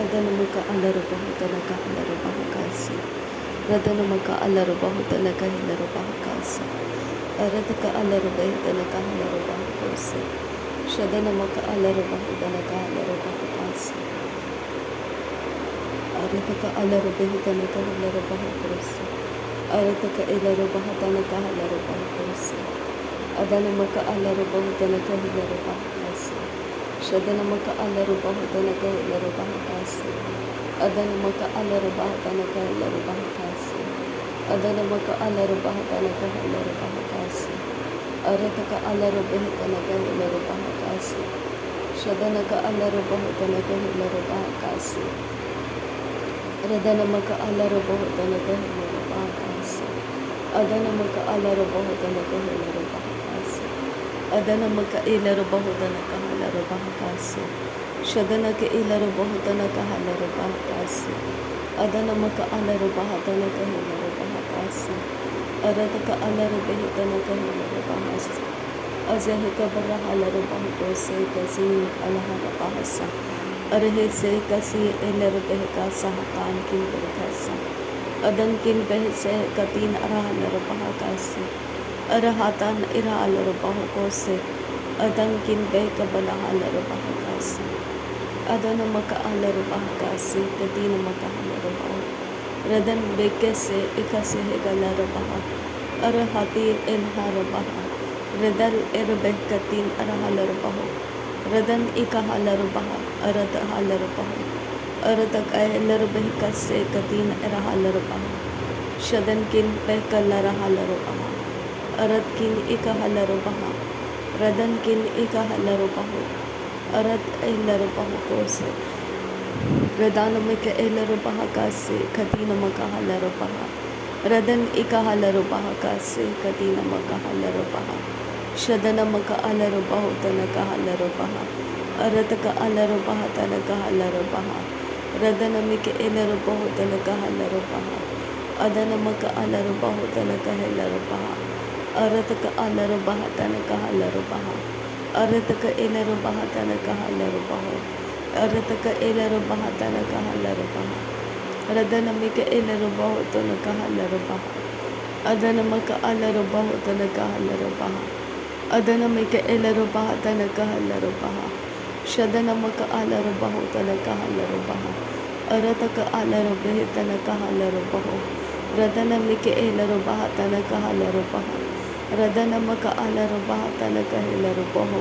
ರದನಮಕ ಅಲರಬಹುತನಕ ಅಲರಬಹುಕಾಸಿ ರದನಮಕ ಅಲರಬಹುತನಕ ಹಿಲರಬಹುಕಾಸ ಅರದಕ ಅಲರಬಹುತನಕ ಹಲರಬಹುಕೋಸ ಶದನಮಕ ಅಲರಬಹುತನಕ ಹಲರಬಹುಕಾಸ ಅರದಕ ಅಲರಬಹುತನಕ ಹಿಲರಬಹುಕೋಸ ಅರದಕ ಇಲರಬಹುತನಕ ಹಲರಬಹುಕೋಸ ಅದನಮಕ ಅಲರಬಹುತನಕ ಹಿಲರಬಹುಕಾಸ ಶದನಮಕ ಅಲರಬಹುತನಕ ಹಿಲರಬಹುಕಾಸ ಅದನಮಕ ಅಲರಬಹುತನಕ ಹಿಲರಬಹುಕಾಸ ಅದನಮಕ ಅಲರಬಹುತನಕ ಹಿಲರಬಹುಕಾಸ ಅರದಕ ಅಲರಬಹುತನಕ ಹಿಲರಬಹುಕಾಸ ಶದನಕ ಅಲರಬಹುತನಕ ಹಿಲರಬಹುಕಾಸ ರದನಮಕ ಅಲರಬಹುತನಕ ಹಿಲರಬಹುಕಾಸ ಅದನಮಕ ಅಲರಬಹುತನಕ ಹಿಲರಬಹುಕಾಸ ಅದನಮಕ ಇಲರಬಹುತನಕ ಹಲರಬಹುಕಾಸ ಶದನಕ ಇಲರಬಹುತನಕ ಹಲರಬಹುಕಾಸ ಅದನಮಕ ಅಲರಬಹುತನಕ ಹಿಲರಬಹುಕಾಸ ಅರದಕ ಅಲರಬಹುತನಕ ಹಿಲರಬಹುಕಾಸ ಅಜಹಕ ಬರ ಹಲರಬಹುಕೋಸೆ ಕಸಿ ಅಲಹರಬಹುಸ ಅರಹೆ से कसी एलर बहका सहकान किन बरकासा अदन किन बह से कतीन अरहलर बहकासे अरहातान इरालर बहकोसे अदन किन बह कबलहलर बहकासे अदन मक अलर बहकासे कतीन मक हलर बह रदन बेके से इकसे गलर बह अरहतीर इलहर बह रदल एर बह कतीन अरहलर बह रदन इका हलर बह अरद हलर बह अरदक अहलर बह कसे कतीन अरहलर बह शदन किन बह कलर हलर बह अरद किन इका हलर बह रदन किन इका हलर बह अरद अहलर बह कोसे रदान में के अहलर बह कसे कतीन मक हलर बह रदन इका हलर बह कसे कतीन मक हलर बह शदनमक अलर बहुतनक हलर बह अरतक अलर बहतनक हलर बह रदनमिक एलर बहुतनक हलर बह अदनमक अलर बहुतनक हलर बह अरतक अलर बहतनक हलर बह अरतक एलर बहतनक हलर बह अरतक एलर बहतनक हलर बह रदनमिक एलर बहुतनक हलर बह अदनमक अलर बहुतनक हलर बह अदनमिक एलर बहतनक हलर बह शदनमक अलर बहुतनक हलर बह अरतक अलर बहतनक हलर बह रदनमिक एलर बहतनक हलर बह रदनमक अलर बहतनक हलर बह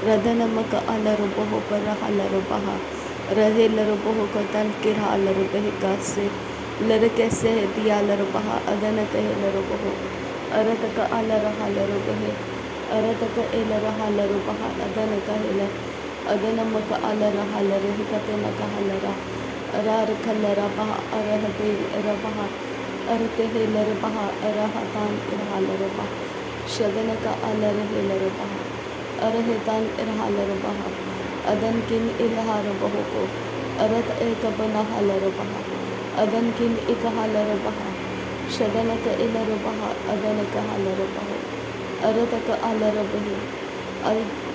रदनमक अलर बह पर हलर बह रहेलर बह कतन किरहलर बह कासे लर कैसे दियालर बह अदनक हलर बह अरतक अलर हलर बह अरतक एलर हलर बह अदनक हलर अदनमक अलर हलर हिकतनक हलर अरार खलर बह अरहते रबह अरते हेलर बह अरहतान इरहलर बह शदनक अलर हेलर बह अरहतान इरहलर बह अदन किन इलहर बह को अरत एकबन हलर बह अदन किन इक हलर बह शदनक इलर बह अदनक हलर बह अरतक अलर बह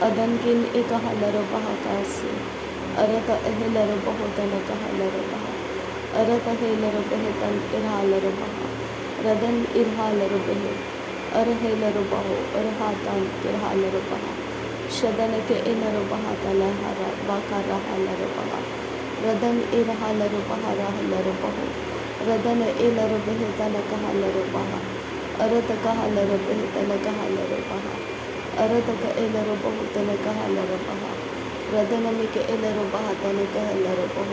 अदन किन इक हलर बह कासे अरत अहलर बहुतनक हलर बह अरत हेलर बहतन इरहलर बह रदन इरहलर बह अरहेलर बह अरहातान इरहलर बह शदनक इलर बह तलहर बकर हलर बह रदन इरहलर बह रहलर बह रदन इलर बहतनक हलर बह अरतक हलर बहतनक हलर बह अरतक एलर बहुतनक हलर बह रदनमिक एलर बहतनक हलर बह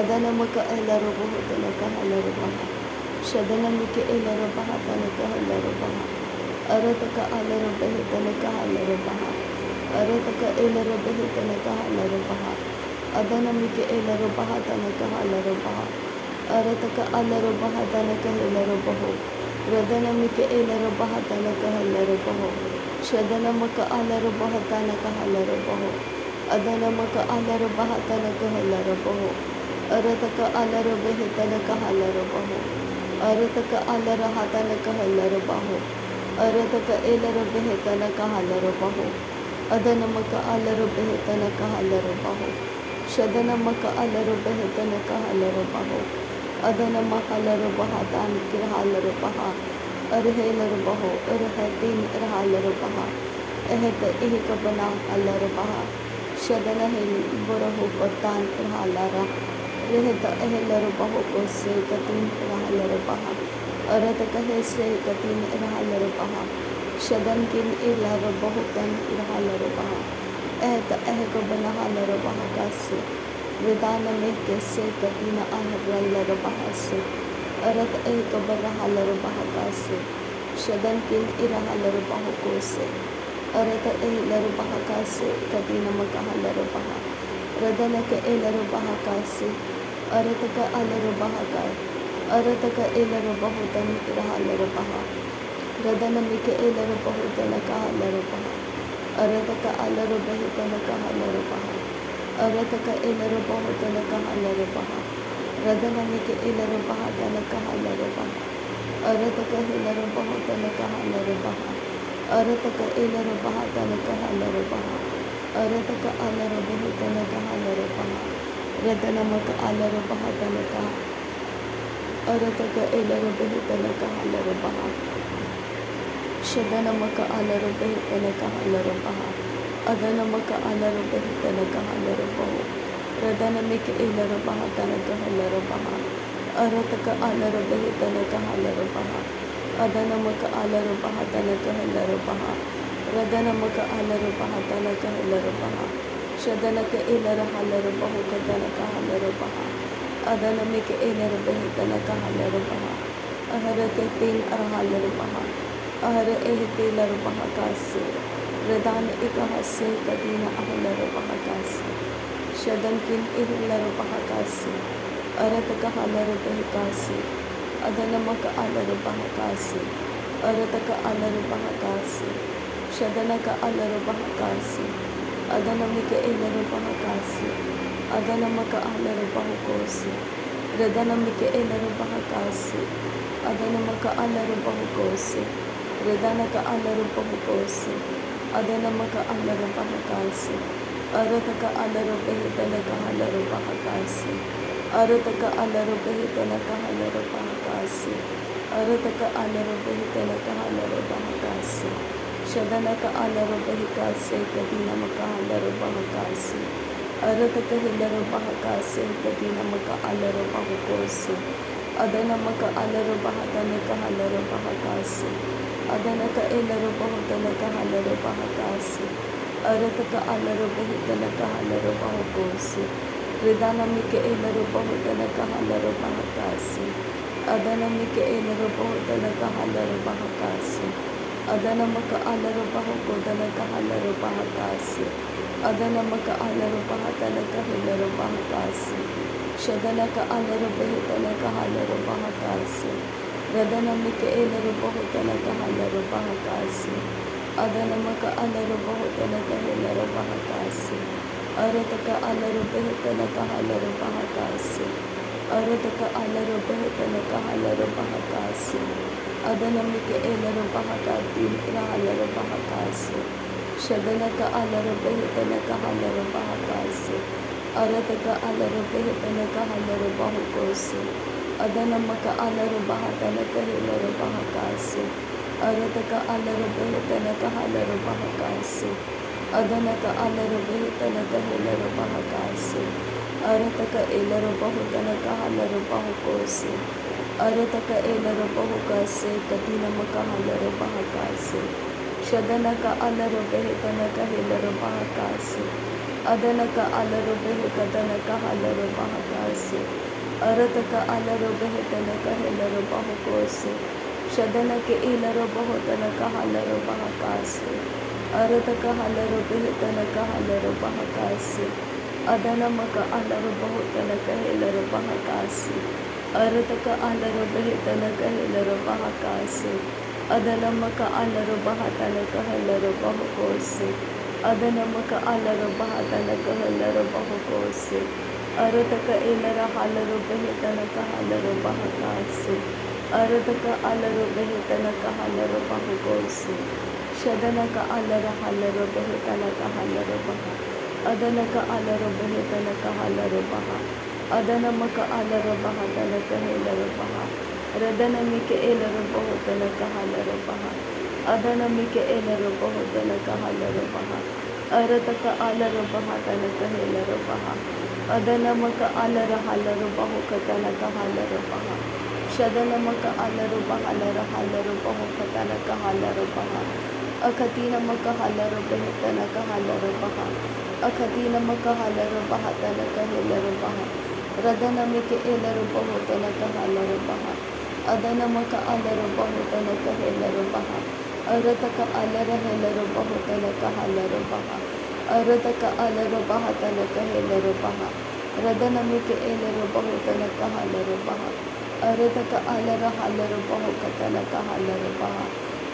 अदनमक एलर बहुतनक हलर बह शदनमिक एलर बहतनक हलर बह अरतक अलर बहतनक हलर बह अरतक एलर बहतनक हलर बह अदनमिक एलर बहतनक हलर बह अरतक अलर बहतनक हलर बह रदनमिक एलर बहतनक हलर बह शदनमक अलर बहतनक हलर बह अदनमक अलर बहतनक हलर बह अरतक अलर बहतनक हलर बह अरतक अलर हतनक हलर बह अरतक एलर बहतनक हलर बह अदनमक अलर बहतनक हलर बह Shadanamaka alarubahitanaka halarabaho. Adanama halarabaha tanikir halarabaha. Arhelarabaho. Arhatin irhalarabaha. Eheta ihikabana halarabaha. Shadanahil buraho patan irhalara. Reheta ehelarabaho kose katin irhalarabaha. Arataka hese katin irhalarabaha. Shadankin ilarabaho tan irhalarabaha. Ehta ehikabana halarabaha kasi. Vedana में कैसे कtina ahralarabaha se. Arat ehikabarahalarabaha kasi. Shadan kin irahalarabaho kose. Arata ehlarabaha kasi katina makahalarabaha. Radanaka elarabaha kasi. Arataka alarabaha kai. Arataka elarabaho tan irahalarabaha. Radanamike elarabaho tanaka halarabaha. Arataka alarabahi tanaka halarabaha. Arataka elarabaho tanaka halarabaha. Radanamike elarabaha tanaka halarabaha. Arataka elarabaho tanaka halarabaha. Arataka elarabaha tanaka halarabaha. Arataka alarabaho tanaka halarabaha. Radanamaka alarabaha tanaka. Arataka elarabaho tanaka halarabaha. Shadanamaka alarabahi tanaka halarabaha. Adanamaka alarabahi tanaka halarabaho. Radanamika elarabaha tanaka halarabaha. Arataka alarabahi tanaka halarabaha. Adanamaka alarabaha tanaka halarabaha. Radanamaka alarabaha tanaka halarabaha. Shadanaka elara halarabaho katanaka halarabaha. Adanamika elarabahi tanaka halarabaha. Aharakatin arhalarabaha. Ahara ehte larabaha kasi. Radana ikahase kadina ahalarabaha kasi. Shadankin ihlarabaha kasi. Arataka halarabahi kasi. Adanamaka alarabaha kasi. Arataka alarabaha kasi. Shadanaka alarabaha kasi. Adanamika elarabaha kasi. Adanamaka alarabaha kosi. Radanamika elarabaha kasi. Adanamaka alarabaha kosi. Radanaka alarabaha kosi. Adanamaka alarabaha kasi. Arataka alarabahi tanaka halarabaha kasi. Arataka alarabahi tanaka halarabaha kasi. Arataka alarabahi tanaka halarabaha kasi. Shadanaka alarabahi kasi kadina maka halarabaha kasi. Arataka hilarabaha kasi kadina maka alarabaha kosi. Adanamaka alarabaha tanaka halarabaha kasi. Adanaka elarabaha tanaka halarabaha kasi. Arataka alarabahi tanaka halarabaha kosi. Ridanamika elarabaha tanaka halarabaha kasi. Adanamika elarabaha tanaka halarabaha kasi. Adanamaka alarabaha ko tanaka halarabaha kasi. Adanamaka alarabaha tanaka halarabaha kasi. Shadanaka alarabahi tanaka halarabaha kasi. Radanamika elarabaha tanaka halarabaha kasi. Adanamaka alarabaha tanaka halarabaha kasi. Arataka alarabahi tanaka halarabaha kasi. Arataka alarabahi tanaka halarabaha kasi. Adanamika elarabaha katin halarabaha kasi. Shadanaka alarabahi tanaka halarabaha kasi. Arataka alarabahi tanaka halarabaha kosi. Adanamaka alarabaha tanaka halarabaha kasi. Arataka alarabahi tanaka halarabaha kasi. Adanaka alarabahi tanaka halarabaha kasi. Arataka elarabahu tanaka halarabaha kosi. Arataka elarabahu kasi katina maka halarabaha kasi. Shadanaka alarabahi tanaka halarabaha kasi. Adanaka alarabahi katanaka halarabaha kasi. Arataka alarabahi tanaka halarabaha kosi. Shadanaka elarabahu tanaka halarabaha kasi. Arataka halarabahi tanaka halarabaha kasi. Adanamaka alarabahu tanaka halarabaha kasi. Arataka alarabahi tanaka halarabaha kasi. Adanamaka alarabaha tanaka halarabaha kosi. Adanamaka alarabaha tanaka halarabaha kosi. Arataka elara halarabahi tanaka halarabaha kasi. Arataka alarabahi tanaka halarabaha kosi. Shadanaka alara halarabahi tanaka halarabaha. Adanaka alarobahe talaka halarobaha. Adanamaka alarobaha talaka helarobaha. Radanamike elarobaho talaka halarobaha. Adanamike elarobaho talaka halarobaha. Arataka alarobaha talaka helarobaha. Adanamaka alarahalarabaho katalaka halarobaha. Shadanamaka alarobaha larahalarabaho katalaka halarobaha. Akatina makahalarabahe talaka halarabaha. Akatina makahalarabaha talaka helarabaha. Radanamike elarabaho talaka halarabaha. Adanamaka alarabaho talaka helarabaha. Arataka alara helarabaho talaka halarabaha. Arataka alarabaha talaka helarabaha. Radanamike elarabaho talaka halarabaha. Arataka alara halarabaho katalaka halarabaha.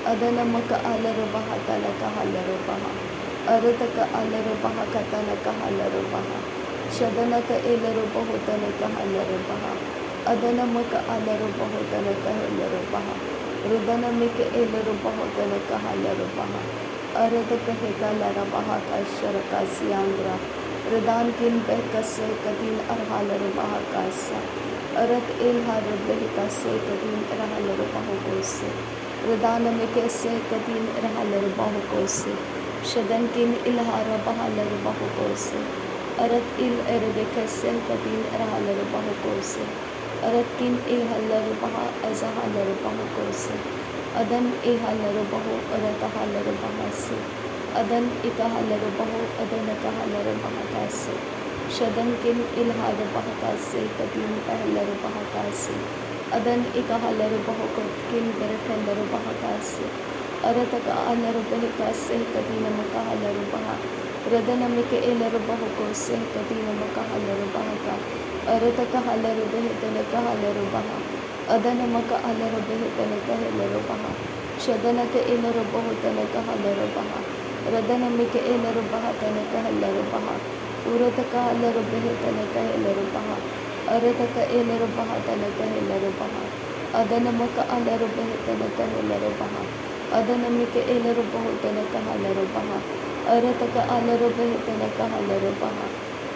Adanamaka alarabaha talaka halarabaha. Arataka alarabaha katalaka halarabaha. Shadanaka elarabaho talaka halarabaha. Adanamaka alarabaho talaka helarabaha. Rudanamika elarabaho talaka halarabaha. Arataka hekalarabaha kasharaka siandra. Rudankin bekase kadin arhalarabaha kasa. Arat ilharabahi kase kadin arhalarabaha kose. Rudanamike se kadin arhalarabaha kose. Shadankin ilharabaha larabaha kose. Arat il erebekase kadin arhalarabaha kose. Aratkin ilhalarabaha azahalarabaha kose. Adan ihalarabaho aratahalarabaha se. Adan ikahalarabaho adanakahalarabaha kase. Shadankin ilharabaha kase kadin ahalarabaha kase. Adan ikahalarabaho kin berakhalarabaha kase. Arataka alarabahe kase kadina makahalarabaha. Radanamike elarabaho kose kadina makahalarabaha ka. Arataka halarabahe talaka halarabaha. Adanamaka alarabahe talaka helarabaha. Shadanaka elarabaho talaka halarabaha. Radanamike elarabaha talaka helarabaha. Urataka alarabahe talaka helarabaha. Arataka elarabaha talaka helarabaha. Adanamaka alarabahe talaka helarabaha. Adanamike elarabaho talaka halarabaha. Arataka alarabahe talaka halarabaha.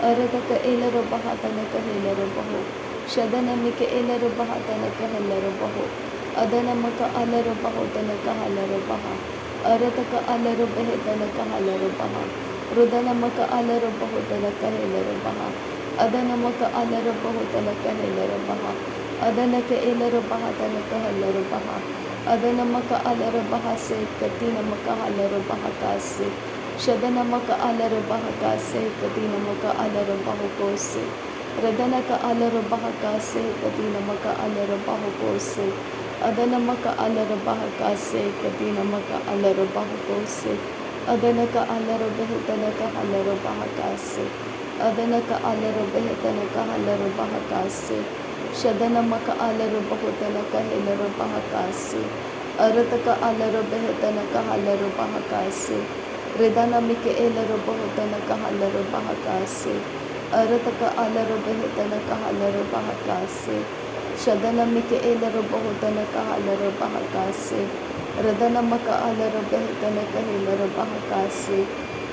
Arataka elarabaha talaka helarabaho. Shadanamike elarabaha talaka helarabaho. Adanamaka alarabaho talaka halarabaha. Arataka alarabahe talaka halarabaha. Rudanamaka alarabaho talaka helarabaha. Adanamaka alarabaho talaka helarabaha. Adanaka elarabaha talaka helarabaha. Adanamaka alarabaha se katina maka alarabaha kase. Shadanamaka alarabaha kase katina maka alarabaha kose. Radanaka alarabaha kase katina maka alarabaha kose. Adanamaka alarabaha kase katina maka alarabaha kose. Adanaka alarabahe talaka alarabaha kase. Adanaka alarabahe talaka alarabaha kase. Shadanamaka alarabaho talaka helarabaha kase. Arataka alarabahe talaka alarabaha kase. Redanamike elarabaho talaka alarabaha kase. Arataka alarabahe talaka alarabaha kase. Shadanamike elarabaho talaka alarabaha kase. Radanamaka alarabahe talaka helarabaha kase.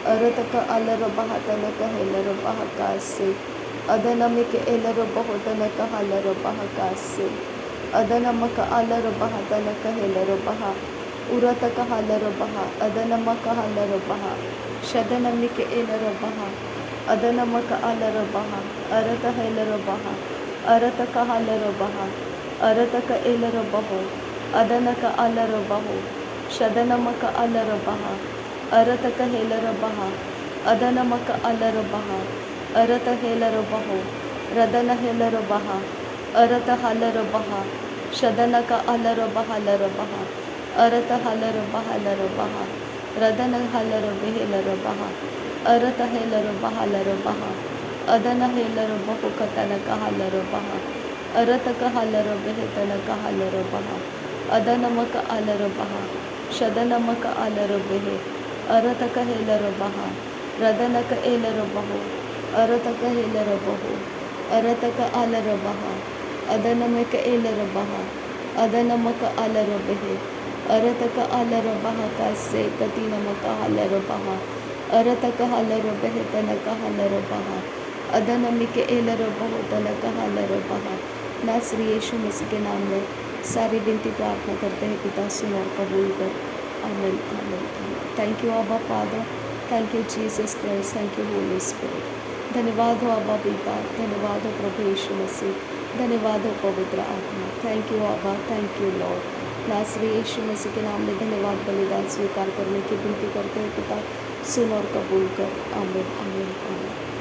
Arataka alarabaha talaka helarabaha kase. Adanamike elarabaho talaka halarabaha kase. Adanamaka alarabaha talaka helarabaha. Urataka halarabaha. Adanamaka halarabaha. Shadanamike elarabaha. Adanamaka alarabaha. Arata helarabaha. Arataka halarabaha. Arataka elarabaho. Adanaka alarabaho. Shadanamaka alarabaha. Arataka helarabaha. Adanamaka alarabaha. Arata helarabaho. Radana helarabaha. Arata halarabaha. Shadanaka alarabaha larabaha. Arata halarabaha larabaha. Radana halarabahe larabaha. Arata helarabaha larabaha. Adana helarabaho katalaka halarabaha. Arataka halarabahe talaka halarabaha. Adanamaka alarabaha. Shadanamaka alarabahe. Arataka helarabaha. Radanaka elarabaho. Arataka helarabaho. Arataka alarabaha. Adanamaka elarabaha. Adanamaka alarabahe. Arataka alarabaha kase katina maka alarabaha. अरत कहलर बेहतन कहलर बहा अदन के एलर बहुतन Kahler बहा। नासरी यीशु मसीह के नाम में सारी विनती प्रार्थना करते हैं पिता, सुन और कबूल कर। आमीन आमीन आमीन। थैंक यू आबा father, thank you Jesus Christ, thank you Holi spirit. धन्यवाद हो आबा पिता, धन्यवाद हो प्रभु यीशु मसीह, धन्यवाद हो पवित्र आत्मा। थैंक यू आबा, थैंक यू लॉर्ड। नासरी यीशु मसीह के नाम में धन्यवाद बलिदान स्वीकार करने की विनती करते हैं पिता, सुन और कबूल कर। आमीन आमीन आमीन।